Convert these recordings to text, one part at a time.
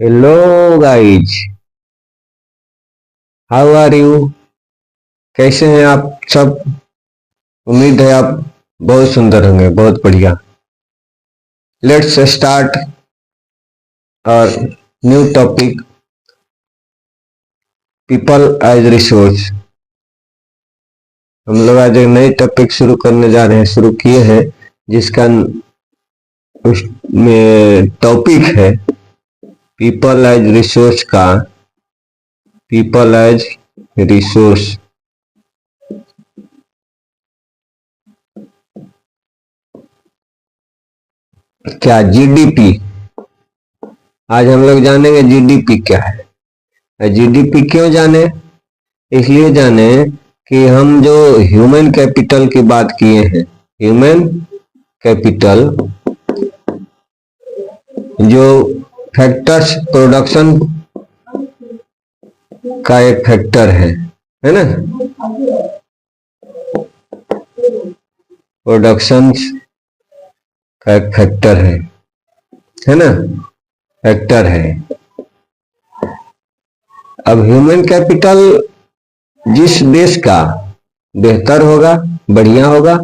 Hello guys, how are you. कैसे हैं आप सब। उम्मीद है आप बहुत सुंदर होंगे, बहुत बढ़िया। लेट्स स्टार्ट और new topic, people as resource. हम लोग आज एक नई टॉपिक शुरू करने जा रहे हैं, शुरू किए हैं, जिसका उसमें टॉपिक है पीपल एज रिसोर्स का। People as resource. क्या जीडीपी। आज हम लोग जानेंगे जीडीपी क्या है। जीडीपी क्यों जाने, इसलिए जाने कि हम जो ह्यूमन कैपिटल की बात किए हैं, ह्यूमन कैपिटल जो फैक्टर्स प्रोडक्शन का एक फैक्टर है ना। प्रोडक्शन का एक फैक्टर है ना, फैक्टर है। अब ह्यूमन कैपिटल जिस देश का बेहतर होगा, बढ़िया होगा,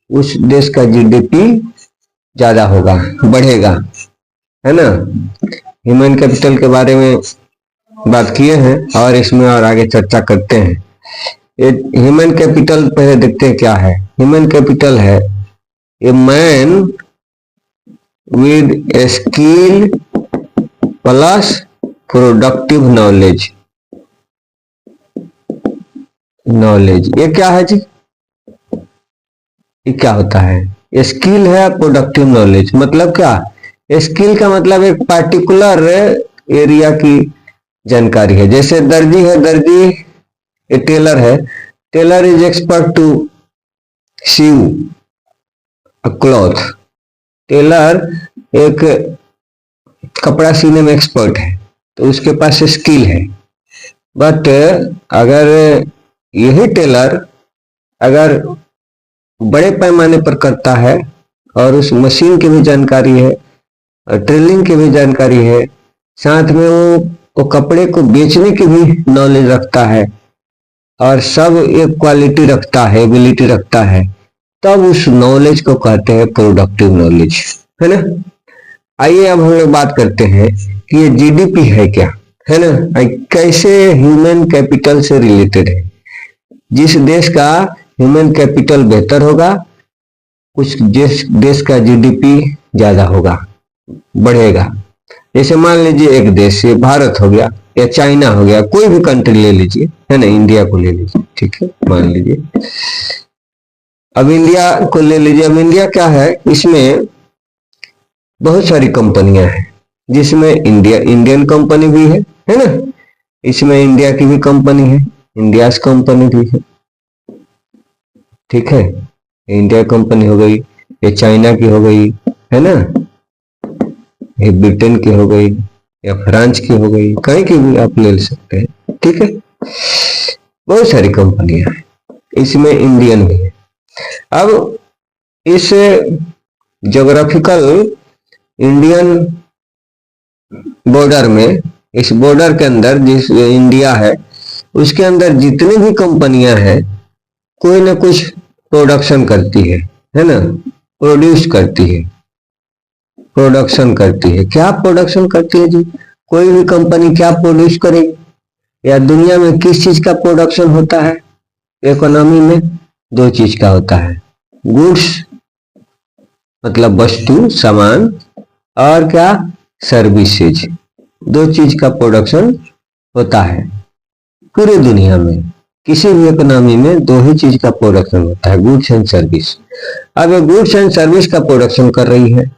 उस देश का जीडीपी ज्यादा होगा, बढ़ेगा, है ना। ह्यूमन कैपिटल के बारे में बात किए हैं और इसमें और आगे चर्चा करते हैं। ये ह्यूमन कैपिटल पहले देखते हैं क्या है। ह्यूमन कैपिटल है a man with a skill plus productive knowledge. ये क्या है जी, ये क्या होता है। स्किल है प्रोडक्टिव नॉलेज, मतलब क्या। स्किल का मतलब एक पार्टिकुलर एरिया की जानकारी है। जैसे दर्जी है, दर्जी ए टेलर है, tailor is expert to sew a cloth. Tailor एक कपड़ा सीने में एक्सपर्ट है, तो उसके पास स्किल है। बट अगर यही टेलर अगर बड़े पैमाने पर करता है और उस मशीन की भी जानकारी है और ड्रिलिंग की भी जानकारी है, साथ में वो कपड़े को बेचने की भी नॉलेज रखता है और सब एक क्वालिटी रखता है, एबिलिटी रखता है, तब उस नॉलेज को कहते हैं प्रोडक्टिव नॉलेज, है ना। आइए अब हम लोग बात करते हैं कि ये जीडीपी है क्या, है ना, कैसे ह्यूमन कैपिटल से रिलेटेड है। जिस देश का ह्यूमन कैपिटल बेहतर होगा, उस देश का जीडीपी ज्यादा होगा, बढ़ेगा। जैसे मान लीजिए एक देश, ये भारत हो गया या चाइना हो गया, कोई भी कंट्री ले लीजिए, है ना, इंडिया को ले लीजिए, ठीक है, मान लीजिए। अब इंडिया को ले लीजिए। अब इंडिया क्या है, इसमें बहुत सारी कंपनियां हैं, जिसमें इंडियन कंपनी भी है ना। इसमें इंडिया की भी कंपनी है, इंडियाज कंपनी भी है, ठीक है। इंडिया कंपनी हो गई, ये चाइना की हो गई, है ना, ये ब्रिटेन की हो गई या फ्रांस की हो गई, कहीं की भी आप ले सकते हैं, ठीक है। बहुत सारी कंपनियां हैं, इसमें इंडियन भी है। अब इस ज्योग्राफिकल इंडियन बॉर्डर में, इस बॉर्डर के अंदर जिस इंडिया है, उसके अंदर जितनी भी कंपनियां हैं, कोई ना कुछ प्रोडक्शन करती है ना, प्रोड्यूस करती है, प्रोडक्शन करती है। क्या प्रोडक्शन करती है जी, कोई भी कंपनी क्या प्रोड्यूस करेगी, या दुनिया में किस चीज का प्रोडक्शन होता है। इकोनॉमी में दो चीज का होता है, गुड्स मतलब वस्तु, सामान, और क्या, सर्विसेज। दो चीज का प्रोडक्शन होता है पूरी दुनिया में। किसी भी इकोनॉमी में दो ही चीज का प्रोडक्शन होता है, गुड्स एंड सर्विस। अब ये गुड्स एंड सर्विस का प्रोडक्शन कर रही है।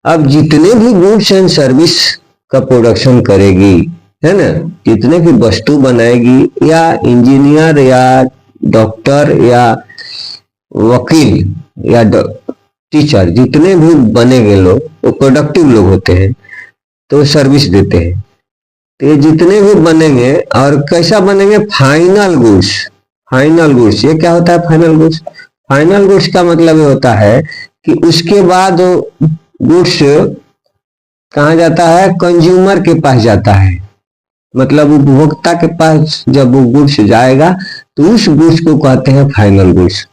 अब जितने भी गुड्स एंड सर्विस का प्रोडक्शन करेगी, है ना, जितने भी वस्तु बनाएगी, या इंजीनियर या डॉक्टर या वकील या टीचर, जितने भी बनेंगे लोग, वो प्रोडक्टिव लोग होते हैं, तो सर्विस देते हैं। तो ये जितने भी बनेंगे, और कैसा बनेंगे, फाइनल गुड्स। फाइनल गुड्स, ये क्या होता है फाइनल गुड्स। फाइनल गुड्स का मतलब ये होता है कि उसके बाद गुड्स कहाँ जाता है? कंज्यूमर के पास जाता है, मतलब उपभोक्ता के पास जब वो गुड्स जाएगा तो उस गुड्स को कहते हैं फाइनल गुड्स।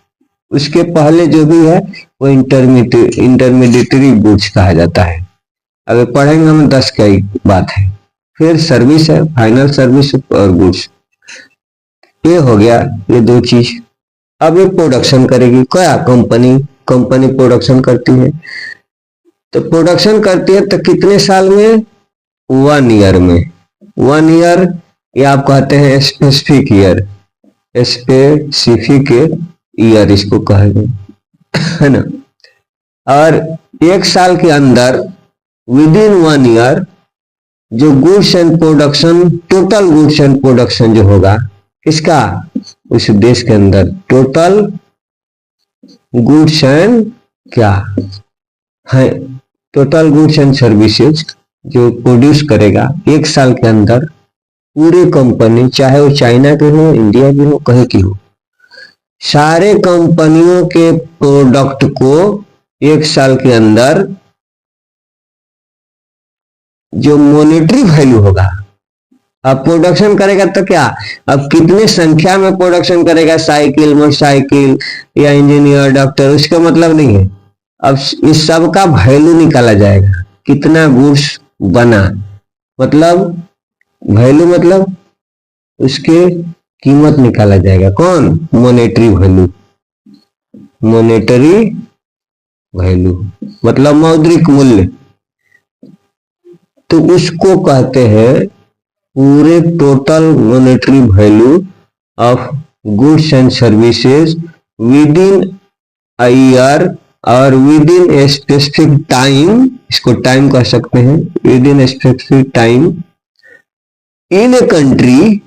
उसके पहले जो भी है वो इंटरमीडिएटरी गुड्स कहा जाता है। अगर पढ़ेंगे हम 10 का ही बात है। फिर सर्विस है, फाइनल सर्विस और गुड्स। ये हो गया ये दो चीज। अब ये प्रोडक्शन करेगी क्या? कंपनी कंपनी प्रोडक्शन करती है। तो प्रोडक्शन करती है तो कितने साल में? 1 ईयर में। 1 ईयर, ये आप कहते हैं स्पेसिफिक ईयर। स्पेसिफिक ईयर इसको कहेंगे, है ना। और 1 साल के अंदर, विद इन 1 ईयर, जो goods and production, total goods and production जो होगा किसका? उस देश के अंदर टोटल गुड्स एंड क्या है, टोटल गुड्स एंड सर्विसेज जो प्रोड्यूस करेगा 1 साल के अंदर, पूरे कंपनी, चाहे वो चाइना के हो, इंडिया की हो, कहीं की हो, सारे कंपनियों के प्रोडक्ट को 1 साल के अंदर जो मॉनेटरी वैल्यू होगा, अब प्रोडक्शन करेगा तो क्या, अब कितने संख्या में प्रोडक्शन करेगा, साइकिल, मोटरसाइकिल या इंजीनियर, डॉक्टर, उसका मतलब नहीं है। अब इस सब का वैल्यू निकाला जाएगा, कितना गुड्स बना, मतलब वैल्यू मतलब उसके कीमत निकाला जाएगा। कौन? Monetary value. मॉनेटरी वैल्यू मतलब मौद्रिक मूल्य। तो उसको कहते हैं पूरे total monetary value of goods and services within a year और within a specific time, इसको टाइम कह सकते हैं, within a specific time in a country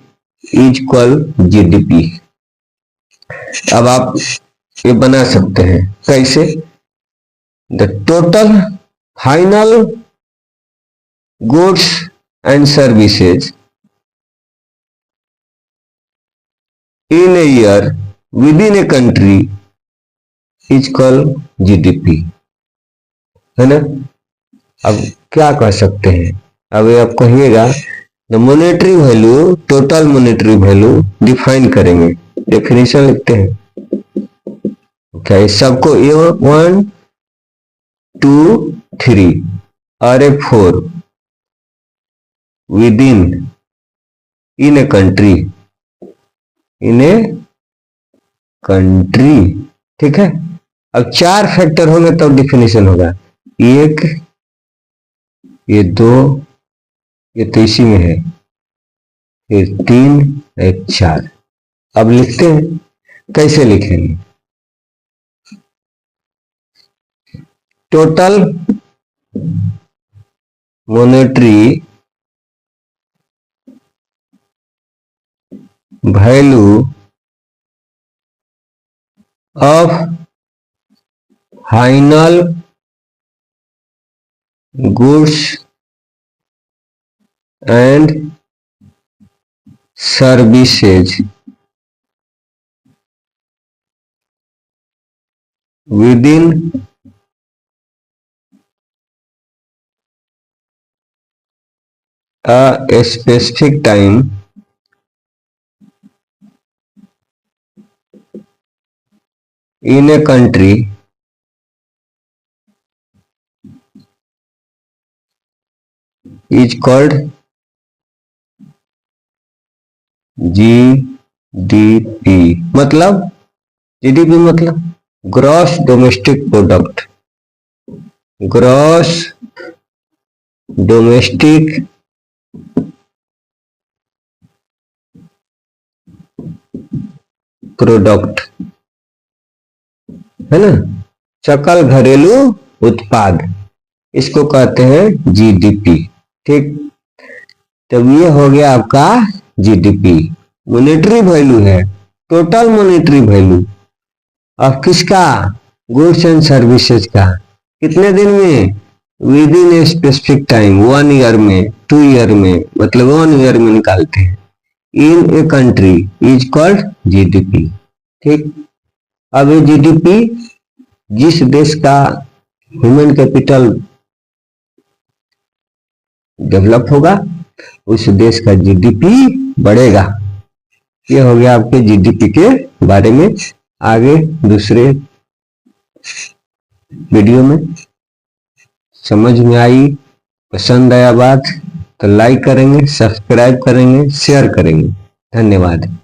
is called GDP. अब आप ये बना सकते हैं कैसे? The total final goods and services in a year within a country is called GDP, है ना। अब क्या कह सकते हैं? अब आप कहिएगा the monetary value, total monetary value define करेंगे, डेफिनेशन लिखते हैं। क्या सबको ए 1 2 3 और ए 4 with in a country, in a country, ठीक है। अब 4 फैक्टर होंगे तब डिफिनेशन होगा। 1, ये 2, ये तो इसी में है, फिर 3, 1, 4। अब लिखते हैं, कैसे लिखेंगे? Total monetary value of final goods and services with in a specific time in a country is called GDP। मतलब GDP मतलब gross domestic product, gross domestic product, है ना, सकल घरेलू उत्पाद, इसको कहते हैं जीडीपी। ठीक, तब ये हो गया आपका जीडीपी। मॉनेटरी वैल्यू है, टोटल मॉनेटरी वैल्यू ऑफ किसका? गुड्स एंड सर्विसेज का। कितने दिन में? With in a specific time, 1 year में, 2 ईयर में, मतलब 1 ईयर में निकालते हैं। In a country is called GDP. ठीक, अब ये जीडीपी जिस देश का ह्यूमन कैपिटल डेवलप होगा, उस देश का जीडीपी बढ़ेगा। ये हो गया आपके जीडीपी के बारे में। आगे दूसरे वीडियो में। समझ में आई, पसंद आया बात तो लाइक करेंगे, सब्सक्राइब करेंगे, शेयर करेंगे। धन्यवाद।